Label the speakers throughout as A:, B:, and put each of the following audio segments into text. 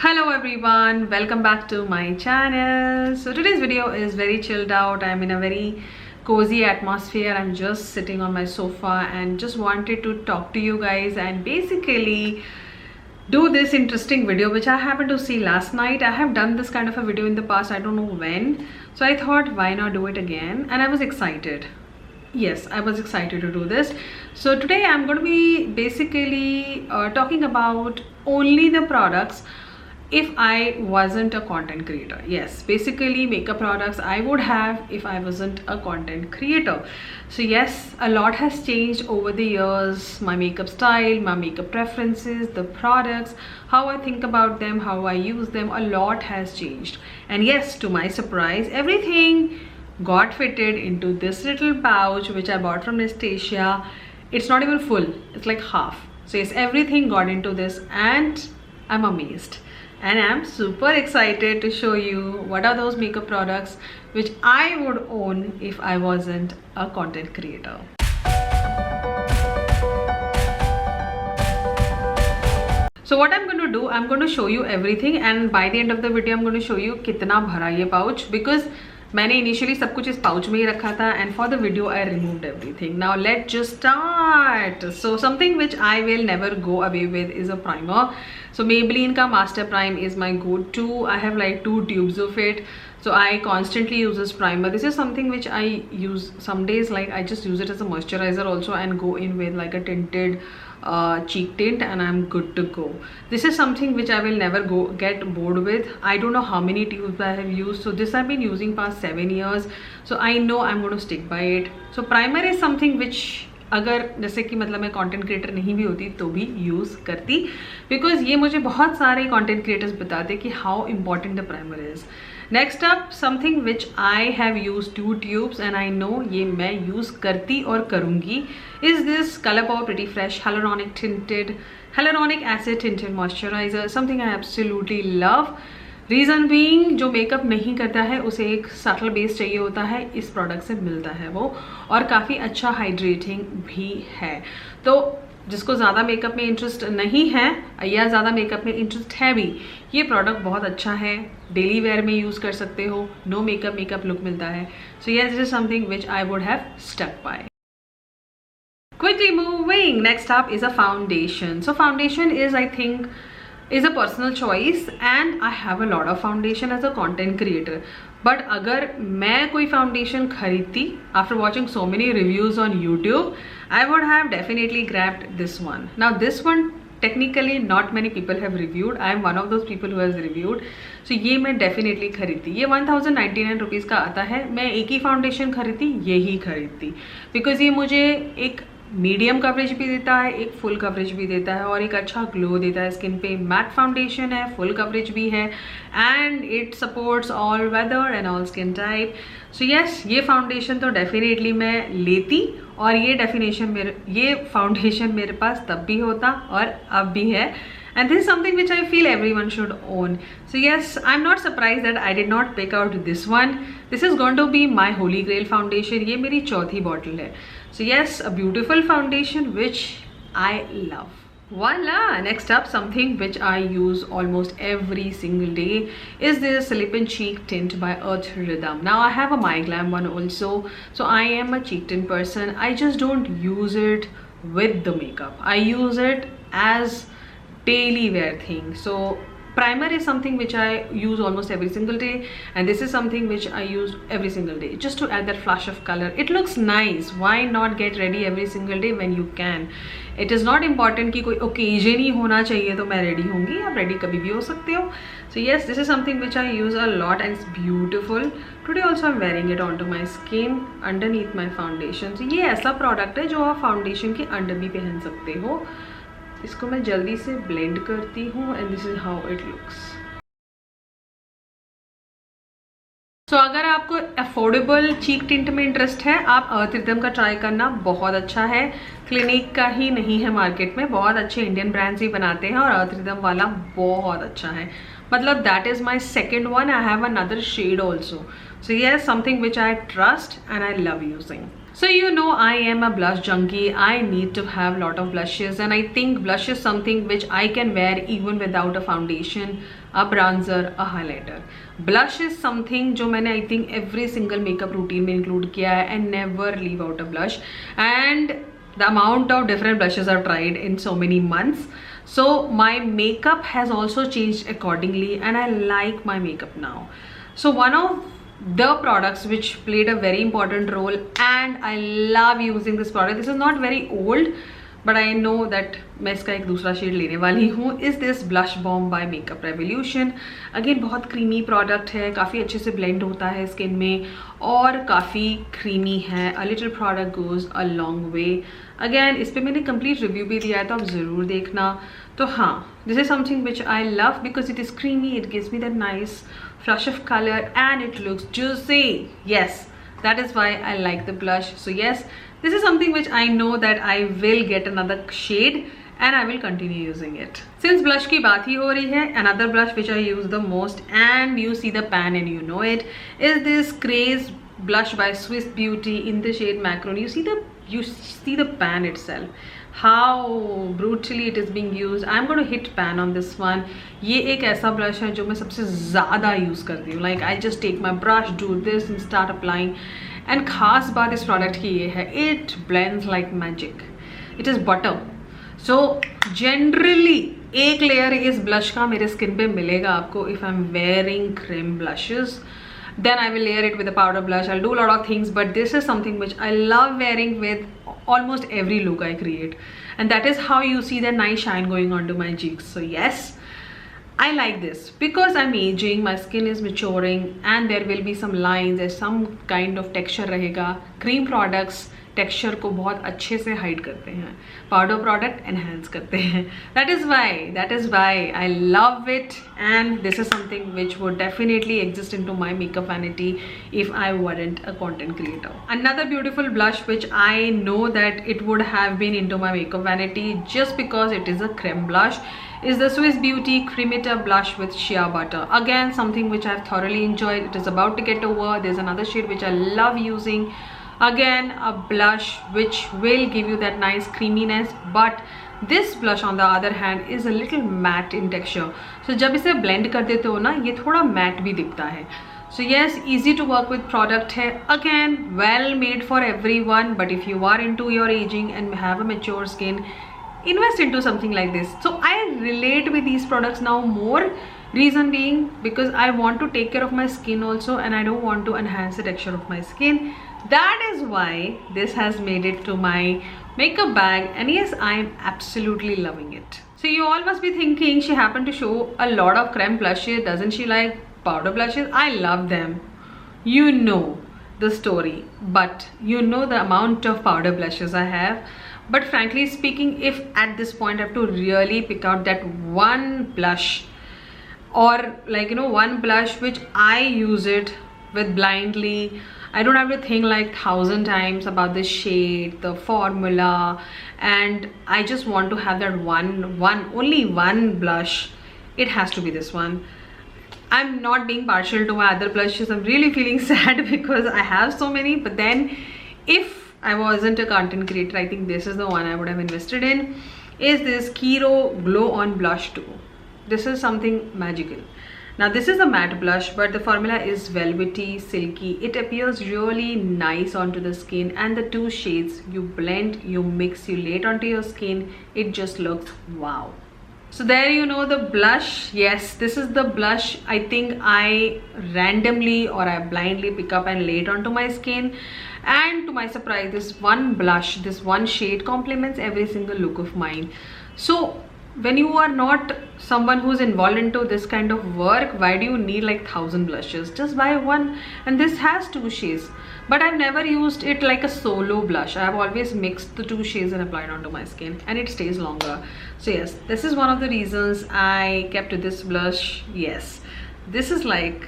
A: Hello everyone, welcome back to my channel. So today's video is very chilled out. I'm in a very cozy atmosphere. I'm just sitting on my sofa and just wanted to talk to you guys and basically do this interesting video which I happened to see last night. I have done this kind of a video in the past, I don't know when, so I thought why not do it again, and I was excited. Yes, I was excited to do this. So today I'm going to be basically talking about only the products if I wasn't a content creator. Yes, basically makeup products I would have if I wasn't a content creator. So yes, a lot has changed over the years. My makeup style, my makeup preferences, the products, how I think about them, how I use them, a lot has changed. And yes, to my surprise, everything got fitted into this little pouch which I bought from Anastasia. It's not even full, it's like half. So yes, everything got into this and I'm amazed. And I'm super excited to show you what are those makeup products which I would own if I wasn't a content creator. So what I'm going to do, I'm going to show you everything, and by the end of the video I'm going to show you कितना भरा ये pouch, because मैंने initially सब कुछ इस pouch में ही रखा था, and for the video I removed everything. Now let's just start. So something which I will never go away with is a primer. So Maybelline ka Master Prime is my go-to. I have like 2 tubes of it. So I constantly use this primer. This is something which I use some days, like I just use it as a moisturizer also and go in with like a tinted cheek tint and I'm good to go. This is something which I will never get bored with. I don't know how many tubes I have used. So this I've been using past 7 years. So I know I'm going to stick by it. So primer is something which अगर जैसे कि मतलब मैं content creator नहीं भी होती तो भी यूज़ करती, बिकॉज ये मुझे बहुत सारे कंटेंट क्रिएटर्स बताते कि how important the primer is. Next up something which I have use 2 tubes and I know ये मैं यूज़ करती और करूँगी is this Colourpop Pretty Fresh hyaluronic acid tinted moisturizer. Something I absolutely love. Reason being, जो makeup नहीं करता है उसे एक सटल बेस चाहिए होता है, इस प्रोडक्ट से मिलता है वो, और काफ़ी अच्छा हाइड्रेटिंग भी है. तो जिसको ज़्यादा मेकअप में इंटरेस्ट नहीं है या ज़्यादा मेकअप में इंटरेस्ट है भी, ये प्रोडक्ट बहुत अच्छा है. डेली वेयर में यूज़ कर सकते हो, नो मेकअप लुक मिलता है. So yes, this is something which I would have stuck by. Quickly moving, next up is a foundation. So foundation is a personal choice and I have a lot of foundation as a content creator. But अगर मैं कोई foundation खरीदती after watching so many reviews on YouTube, I would have definitely grabbed this one. Now this one technically not many people have reviewed. I am one of those people who has reviewed. So ये मैं definitely खरीदती. ये 1099 rupees का आता है. मैं एक ही foundation खरीदती, यही खरीदती, because ये मुझे एक मीडियम कवरेज भी देता है, एक फुल कवरेज भी देता है और एक अच्छा ग्लो देता है स्किन पे. मैट फाउंडेशन है, फुल कवरेज भी है and it supports all weather and all skin type. So yes, ये फाउंडेशन तो डेफिनेटली मैं लेती, और ये फाउंडेशन मेरे पास तब भी होता और अब भी है. And this is something which I feel everyone should own. So yes, I'm not surprised that I did not pick out this one. This is going to be my holy grail foundation. ये मेरी चौथी bottle है. So yes, a beautiful foundation which I love. Voila! Next up, something which I use almost every single day is this Lip and Cheek Tint by Earth Rhythm. Now I have a My Glam one also. So I am a cheek tint person. I just don't use it with the makeup. I use it as daily wear thing. So primer is something which I use almost every single day, and this is something which I use every single day just to add that flash of color. It looks nice. Why not get ready every single day when you can? It is not important कि कोई occasion ही होना चाहिए तो मैं ready होंगी. आप ready कभी भी हो सकते हो. So yes, this is something which I use a lot and it's beautiful. Today also I'm wearing it onto my skin underneath my foundation. So ये ऐसा product है जो आप foundation के अंडर भी पहन सकते हो. इसको मैं जल्दी से ब्लेंड करती हूँ and this is how it looks. So अगर आपको अफोर्डेबल चीक टिंट में इंटरेस्ट है, आप अर्थ रिदम का ट्राई करना, बहुत अच्छा है. क्लिनिक का ही नहीं है, मार्केट में बहुत अच्छे इंडियन ब्रांड्स भी बनाते हैं और अर्थ रिदम वाला बहुत अच्छा है. मतलब that is my second one. I have another shade also. So yes, something which I trust and I love using. So you know I am a blush junkie. I need to have lot of blushes, and I think blush is something which I can wear even without a foundation. a bronzer, a highlighter. Blush is something जो मैंने I think every single makeup routine में include किया है, and never leave out a blush. And the amount of different blushes I've tried in so many months, so my makeup has also changed accordingly, and I like my makeup now. So one of the products which played a very important role, and I love using this product, this is not very old but I know that मैं इसका एक दूसरा shade लेने वाली हूँ, is this blush bomb by Makeup Revolution. Again बहुत creamy product है, काफ़ी अच्छे से blend होता है skin में और काफ़ी creamy है. A little product goes a long way. Again इस पे मैंने complete review भी दिया है, तो आप ज़रूर देखना. तो हाँ, this is something which I love because it is creamy, it gives me that nice flush of color and it looks juicy. Yes, that is why I like the blush. So yes, this is something which I know that I will get another shade and I will continue using it. Since blush की बात ही हो रही है, another blush which I use the most, and you see the pan and you know it, is this Craze blush by Swiss Beauty in the shade Macaron. You see the pan itself, how brutally it is being used. I'm going to hit pan on this one. ये एक ऐसा blush है जो मैं सबसे ज़्यादा use करती हूँ. Like I just take my brush, do this and start applying. And खास बात इस product की ये है, it blends like magic. It is butter. So generally एक layer इस blush का मेरे skin पे मिलेगा आपको if I'm wearing cream blushes. Then I will layer it with a powder blush. I'll do a lot of things, but this is something which I love wearing with almost every look I create, and that is how you see the nice shine going onto my cheeks. So yes, I like this because I'm aging, my skin is maturing, and there will be some lines, there's some kind of texture रहेगा. Cream products texture को बहुत अच्छे से hide करते हैं, powder product enhance करते हैं. That is why I love it, and this is something which would definitely exist into my makeup vanity if I weren't a content creator. Another beautiful blush which I know that it would have been into my makeup vanity just because it is a creme blush is the Swiss Beauty Cremita blush with shea butter. Again, something which I've thoroughly enjoyed. It is about to get over. There's another shade which I love using. Again, a blush which will give you that nice creaminess, but this blush on the other hand is a little matte in texture. So जब इसे blend कर देते हो ना, ये थोड़ा matte भी दिखता है. So yes, easy to work with product है. Again, well made for everyone, but if you are into your aging and have a mature skin, invest into something like this. So I relate with these products now more. Reason being because I want to take care of my skin also, and I don't want to enhance the texture of my skin. That is why this has made it to my makeup bag, and yes, I am absolutely loving it. So you all must be thinking she happened to show a lot of creme blushes. Doesn't she like powder blushes? I love them. You know the story, but you know the amount of powder blushes I have. But frankly speaking, if at this point I have to really pick out that one blush, or like one blush which I use it with blindly, I don't have to think like 1,000 times about the shade, the formula, and I just want to have that only one blush. It has to be this one. I'm not being partial to my other blushes. I'm really feeling sad because I have so many, but then if I wasn't a content creator, I think this is the one I would have invested in. Is this Kiro Glow On Blush 2. This is something magical. Now this is a matte blush, but the formula is velvety, silky. It appears really nice onto the skin, and the two shades you blend, you mix, you lay it onto your skin, it just looks wow. So there you know the blush. Yes, this is the blush I think I randomly or I blindly pick up and lay it onto my skin, and to my surprise, this one blush, this one shade complements every single look of mine. So when you are not someone who's involved into this kind of work, why do you need like 1,000 blushes? Just buy one, and this has two shades, but I've never used it like a solo blush. I've always mixed the two shades and applied onto my skin, and it stays longer. So yes, this is one of the reasons I kept this blush. Yes, this is like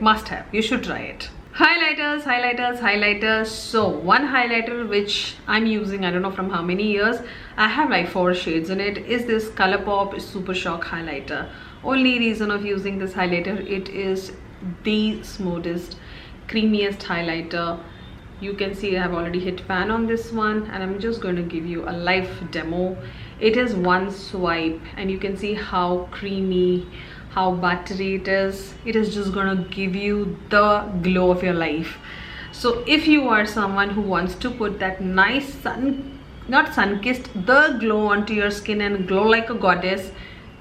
A: must have. You should try it. Highlighters. So one highlighter which I'm using, I don't know from how many years, I have like 4 shades in it, is this ColourPop Super Shock highlighter. Only reason of using this highlighter, it is the smoothest, creamiest highlighter. You can see I have already hit pan on this one, and I'm just going to give you a live demo. It is one swipe, and you can see how creamy, how buttery it is. It is just gonna give you the glow of your life. So if you are someone who wants to put that nice not sun-kissed, the glow onto your skin and glow like a goddess,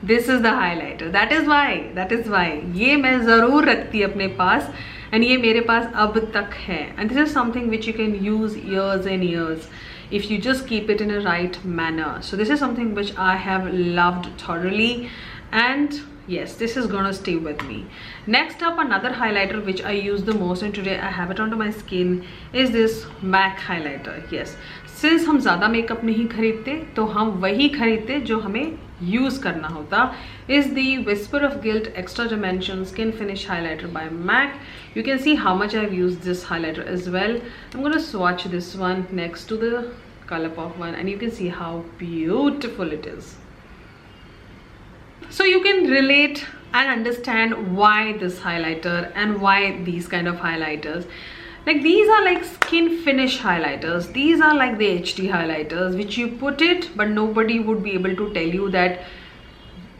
A: this is the highlighter. That is why ये मैं ज़रूर रखती अपने पास, and ये मेरे पास अब तक है. And this is something which you can use years and years if you just keep it in a right manner. So this is something which I have loved thoroughly, and yes, this is gonna stay with me. Next up, another highlighter which I use the most, and today I have it onto my skin, is this MAC highlighter. Yes, since हम ज़्यादा makeup नहीं खरीदते तो हम वही खरीदते जो हमें यूज़ करना होता. Is the Whisper of Guilt Extra Dimension Skin Finish Highlighter by MAC. You can see how much I've used this highlighter as well. I'm gonna swatch this one next to the Colourpop one, and you can see how beautiful it is. So you can relate and understand why this highlighter and why these kind of highlighters. Like, these are like skin finish highlighters. These are like the HD highlighters which you put it, but nobody would be able to tell you that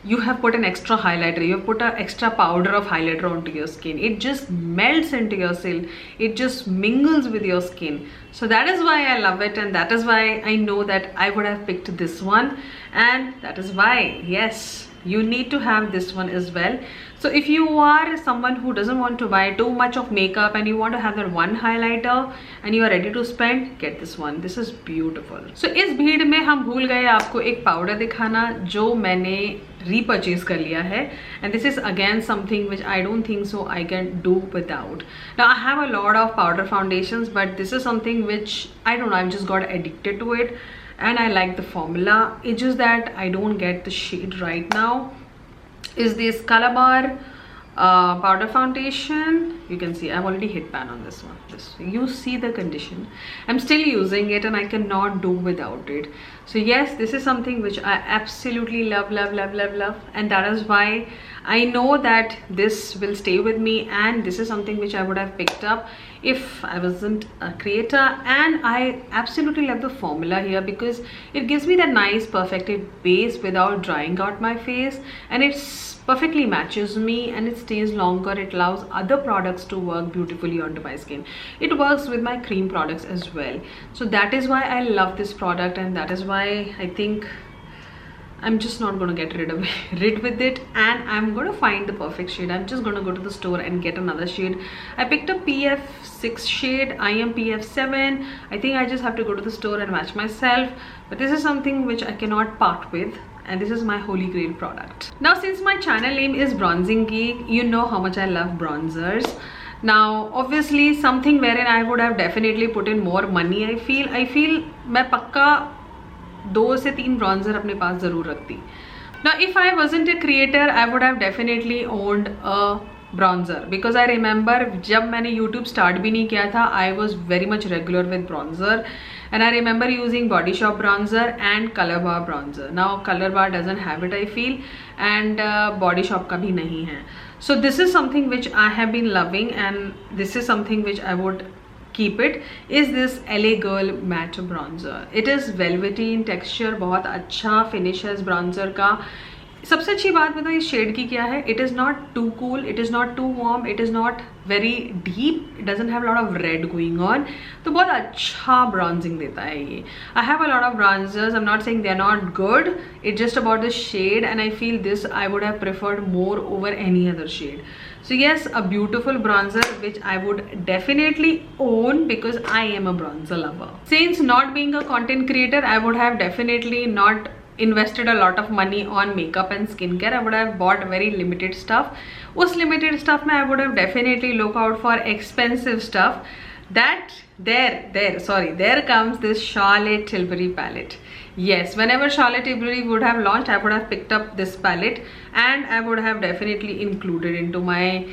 A: you have put an extra highlighter, you have put an extra powder of highlighter onto your skin. It just melts into your skin, it just mingles with your skin. So that is why I love it, and that is why I know that I would have picked this one, and that is why, yes, you need to have this one as well. So if you are someone who doesn't want to buy too much of makeup and you want to have that one highlighter and you are ready to spend, get this one. This is beautiful. So इस भीड़ में हम भूल गए आपको एक powder दिखाना जो मैंने repurchase कर लिया है, and this is again something which I don't think so I can do without. Now I have a lot of powder foundations, but this is something which I don't know, I've just got addicted to it, and I like the formula. It's just that I don't get the shade right now. Is this Calabar powder foundation. You can see I've already hit pan on this one. You see the condition. I'm still using it and I cannot do without it. So yes, this is something which I absolutely love, and that is why I know that this will stay with me, and this is something which I would have picked up if I wasn't a creator. And I absolutely love the formula here because it gives me that nice perfected base without drying out my face, and it's perfectly matches me and it stays longer. It allows other products to work beautifully onto my skin. It works with my cream products as well. So that is why I love this product, and that is why I think I'm just not going to get rid with it, and I'm going to find the perfect shade. I'm just going to go to the store and get another shade. I picked up PF6 shade. I am PF7. I think I just have to go to the store and match myself, but this is something which I cannot part with, and this is my holy grail product. Now since my channel name is Bronzing Geek, you know how much I love bronzers. Now obviously something wherein I would have definitely put in more money. I feel मैं पक्का 2 से 3 bronzer अपने पास जरूर रखती. Now if I wasn't a creator, I would have definitely owned a bronzer, because I remember जब मैंने YouTube start भी नहीं किया था, I was very much regular with bronzer, and I remember using Body Shop bronzer and Color Bar bronzer. Now Color Bar doesn't have it, I feel, and Body Shop का भी नहीं है. So this is something which I have been loving, and this is something which I would keep it. Is this LA Girl matte bronzer. It is velvety in texture, बहुत अच्छा finish है इस bronzer का. सबसे अच्छी बात बताओ इस शेड की क्या है. It is not too cool, it is not too warm, it is not very deep, it doesn't have a lot of red going on. तो बहुत अच्छा bronzing देता है ये. I have a lot of bronzers, I'm not saying they are not good, it's just about the shade, and I feel this I would have preferred more over any other shade. So yes, a beautiful bronzer which I would definitely own because I am a bronzer lover. Since not being a content creator, I would have definitely not invested a lot of money on makeup and skincare. I would have bought very limited stuff. Us limited stuff mein I would have definitely look out for expensive stuff. There comes this Charlotte Tilbury palette. Yes, whenever Charlotte Tilbury would have launched, I would have picked up this palette and I would have definitely included into my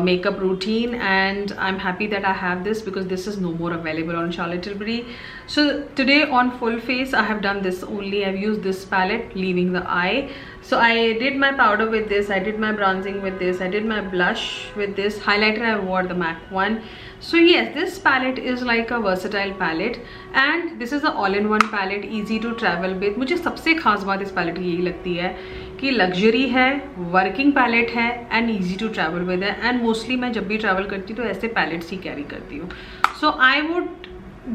A: makeup routine, and I'm happy that I have this because this is no more available on Charlotte Tilbury. So today on full face I have done this only. I've used this palette leaving the eye. So I did my powder with this, I did my bronzing with this, I did my blush with this, highlighter I wore the MAC one. So yes, this palette is like a versatile palette, and this is an all-in-one palette, easy to travel with. मुझे सबसे खास बात इस palette की यही लगती है कि लग्जरी है, वर्किंग पैलेट है and easy to travel with है। एंड मोस्टली मैं जब भी ट्रैवल करती हूँ तो ऐसे पैलेट्स ही कैरी करती हूँ। So I would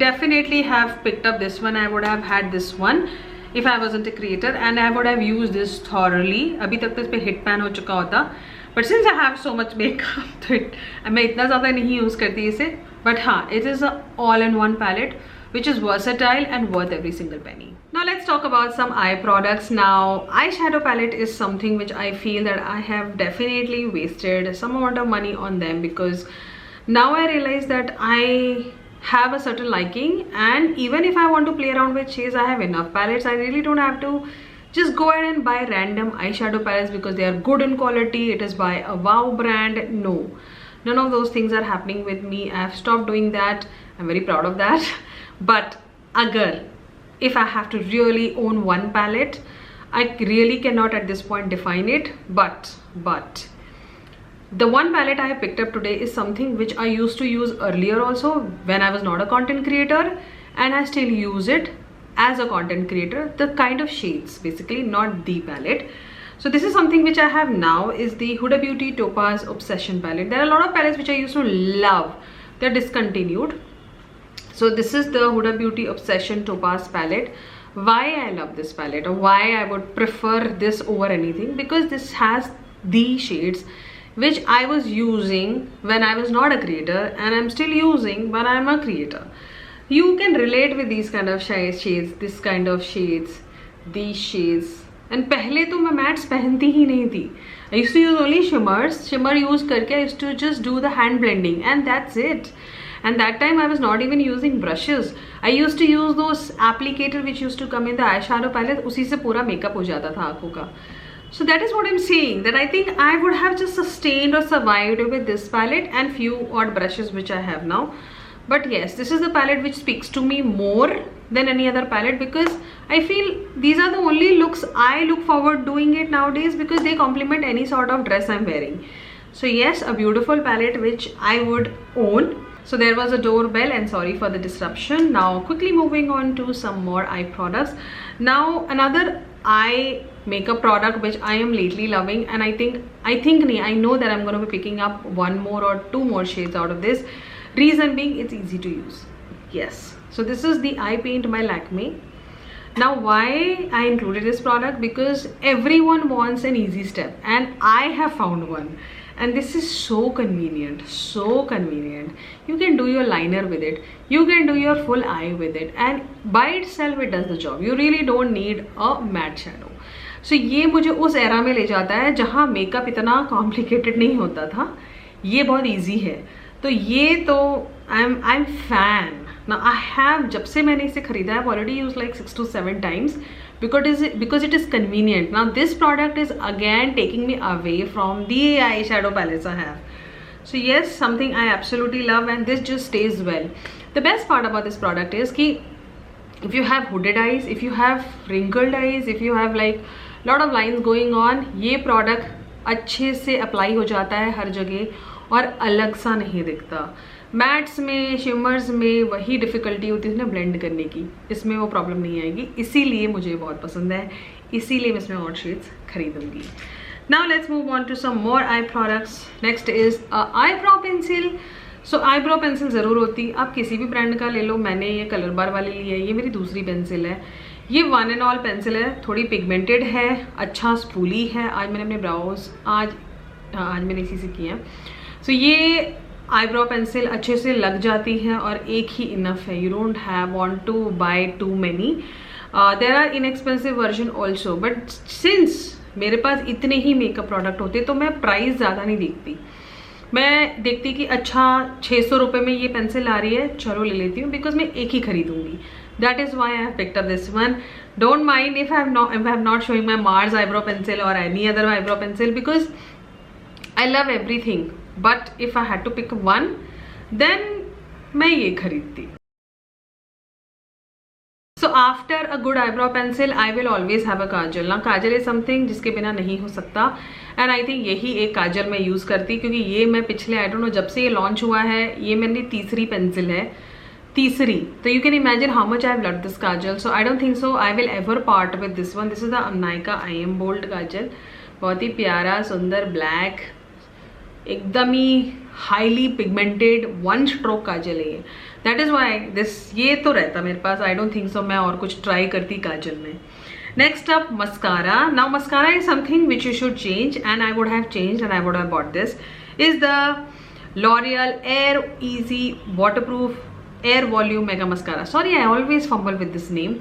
A: definitely have picked up this one. I would have had this one if I wasn't a creator and I would have used this thoroughly. अभी तक तो इस पे हिट पैन हो चुका होता, but since I have so much makeup तो मैं इतना ज़्यादा नहीं यूज़ करती इसे। But हाँ, it is a all-in-one palette which is versatile and worth every single penny. Now let's talk about some eye products. Now eyeshadow palette is something which I feel that I have definitely wasted some amount of money on them, because now I realize that I have a certain liking, and even if I want to play around with shades, I have enough palettes. I really don't have to just go ahead and buy random eyeshadow palettes because they are good in quality, it is by a wow brand. No, none of those things are happening with me. I have stopped doing that. I'm very proud of that. But if I have to really own one palette, I really cannot at this point define it, but the one palette I have picked up today is something which I used to use earlier also when I was not a content creator, and I still use it as a content creator. The kind of shades basically, not the palette. So this is something which I have now, is the Huda Beauty Topaz Obsession palette. There are a lot of palettes which I used to love, they're discontinued. So this is the Huda Beauty Obsession Topaz palette. Why I love this palette, or why I would prefer this over anything, because this has the shades which I was using when I was not a creator, and I'm still using when I'm a creator. You can relate with these kind of shades, this kind of shades, these shades. And पहले तो मैं mats पहनती ही नहीं थी. I used to use only shimmers. Shimmer use करके I used to just do the hand blending, and that's it. And that time I was not even using brushes. I used to use those applicator which used to come in the eyeshadow palette. उसी से पूरा makeup हो जाता था आँखों का. So that is what I'm saying, that I think I would have just sustained or survived with this palette and few odd brushes which I have now. But yes, this is the palette which speaks to me more than any other palette, because I feel these are the only looks I look forward doing it nowadays, because they complement any sort of dress I'm wearing. So yes, a beautiful palette which I would own. So there was a doorbell, and sorry for the disruption. Now quickly moving on to some more eye products. Now another eye makeup product which I am lately loving, and I know that I'm going to be picking up one more or two more shades out of this. Reason being, it's easy to use. Yes, so this is the eye paint by Lakme. Now why I included this product, because everyone wants an easy step, and I have found one, and this is so convenient, so convenient. You can do your liner with it, you can do your full eye with it, and by itself it does the job. You really don't need a matte shadow. So ये मुझे उस era में ले जाता है जहाँ makeup इतना complicated नहीं होता था, ये बहुत ईजी है. तो ये तो I am fan. Now I have, जब से मैंने इसे खरीदा है, I've already used like 6 to 7 times because it is convenient. Now this product is again taking me away from the eyeshadow palettes I have. So yes, something I absolutely love, and this just stays well. The best part about this product is कि if you have hooded eyes, if you have wrinkled eyes, if you have like lot of lines going on, ये product अच्छे से apply हो जाता है हर जगह और अलग सा नहीं दिखता. मैट्स में, शिमर्स में वही डिफ़िकल्टी होती है ना ब्लेंड करने की, इसमें वो प्रॉब्लम नहीं आएगी. इसीलिए मुझे बहुत पसंद है, इसीलिए मैं इसमें और shades खरीदूंगी. Now let's move on to some more eye products. Next is a eyebrow pencil. So eyebrow pencil ज़रूर होती, आप किसी भी ब्रांड का ले लो. मैंने ये कलर बार वाली ली है, ये मेरी दूसरी पेंसिल है. ये वन एंड ऑल पेंसिल है, थोड़ी पिगमेंटेड है, अच्छा स्पूली है. आज मैंने अपने ब्राउज आज मैंने इसी से किए हैं. सो ये आईब्रो पेंसिल अच्छे से लग जाती है और एक ही इनफ है. You don't have want to buy too many. There are inexpensive version also, but since मेरे पास इतने ही मेकअप प्रोडक्ट होते तो मैं प्राइस ज़्यादा नहीं देखती. मैं देखती कि अच्छा 600 रुपये में ये पेंसिल आ रही है, चलो ले लेती हूँ, बिकॉज मैं एक ही खरीदूंगी. That is why I have picked up this one. Don't mind if I have not showing my Mars eyebrow pencil or any other eyebrow pencil, because I love everything. But if I had to pick one, then मैं ये खरीदती. So after a good eyebrow pencil, I will always have a काजल. ना काजल is something जिसके बिना नहीं हो सकता. And I think यही एक काजल मैं यूज़ करती, क्योंकि ये मैं पिछले I don't know जब से ये लॉन्च हुआ है, ये मेरी तीसरी पेंसिल है. तीसरी, तो you can imagine how much I have loved this kajal. So I don't think so I will ever part with this one. This is the M.A.C I Am Bold kajal. बहुत ही प्यारा सुंदर black, एकदम ही highly pigmented one stroke काजल है ये. That is why this, ये तो रहता मेरे पास. आई डोंट थिंक सो मैं और कुछ ट्राई करती काजल में. Next up mascara. Now mascara is something which you should change and I would have changed and I would have bought this. Is the L'Oreal Air Easy Waterproof Air Volume Mega Mascara. Sorry, I always fumble with this name.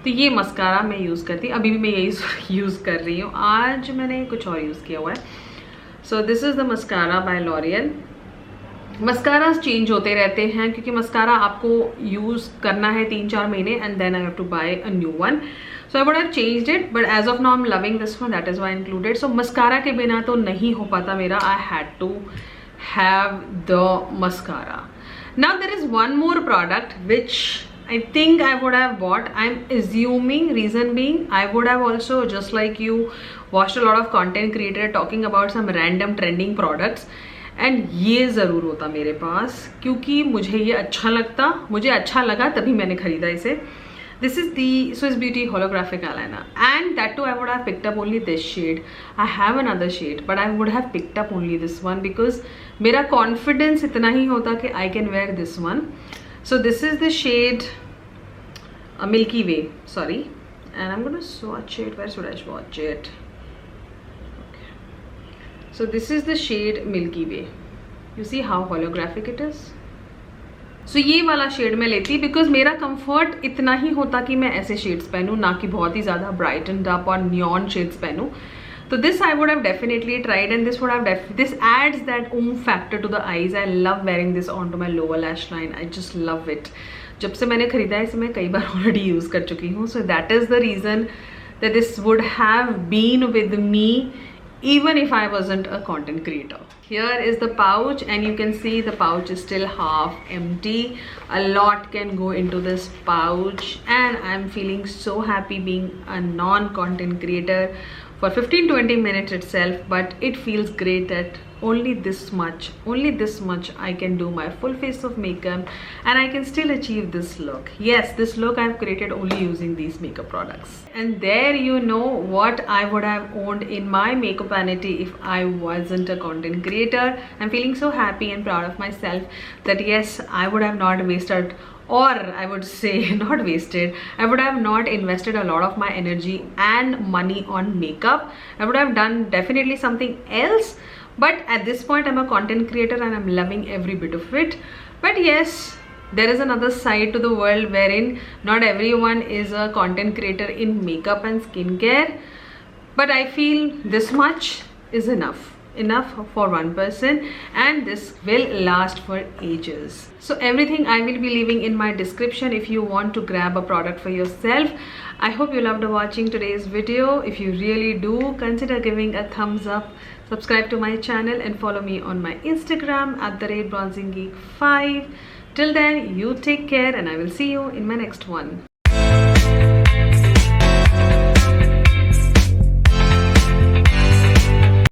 A: तो ये mascara मैं use करती, अभी भी मैं यही use कर रही हूँ. आज मैंने कुछ और यूज़ किया हुआ है. So this is the mascara by L'Oreal. Mascaras change होते रहते हैं क्योंकि मस्कारा आपको यूज़ करना है 3-4 महीने and then I have to buy a new one. So I would have changed it but as of now I am loving this one, that is why included. So mascara के बिना तो नहीं हो पाता मेरा. I had to have the mascara. Now there is one more product which I think I would have bought. I'm assuming, reason being, I would have also, just like you, watched a lot of content creator talking about some random trending products and ये ज़रूर होता मेरे पास क्योंकि मुझे ये अच्छा लगता, मुझे अच्छा लगा तभी मैंने खरीदा इसे. This is the Swiss Beauty holographic eyeliner and that too I would have picked up only this shade. I have another shade but I would have picked up only this one because मेरा confidence इतना ही होता कि I can wear this one. So this is the shade Milky Way, sorry, and I'm gonna swatch it. Where should I swatch it? Okay. So this is the shade Milky Way. You see how holographic it is? सो ये वाला shade मैं लेती because मेरा comfort इतना ही होता कि मैं ऐसे शेड्स पहनूँ, ना कि बहुत ही ज़्यादा ब्राइटन अप और नियॉन शेड्स पहनूँ. तो this I would have definitely tried and this would have this adds that oomph factor to the eyes. I love wearing this on to my lower lash line. I just love it. जब से मैंने खरीदा है इसे मैं कई बार already use कर चुकी हूँ. So that is the reason that this would have been with me even if I wasn't a content creator. Here is the pouch and you can see the pouch is still half empty. A lot can go into this pouch and I'm feeling so happy being a non-content creator for 15-20 minutes itself, but it feels great that only this much I can do my full face of makeup and I can still achieve this look. Yes, this look I've created only using these makeup products. And there you know what I would have owned in my makeup vanity if I wasn't a content creator. I'm feeling so happy and proud of myself that yes, I would have not wasted, or I would say not wasted, I would have not invested a lot of my energy and money on makeup. I would have done definitely something else, but at this point I'm a content creator and I'm loving every bit of it. But yes, there is another side to the world wherein not everyone is a content creator in makeup and skincare, but I feel this much is enough for one person and this will last for ages. So everything I will be leaving in my description if you want to grab a product for yourself. I hope you loved watching today's video. If you really do, consider giving a thumbs up, subscribe to my channel and follow me on my Instagram @bronzinggeek5. Till then, you take care and I will see you in my next one.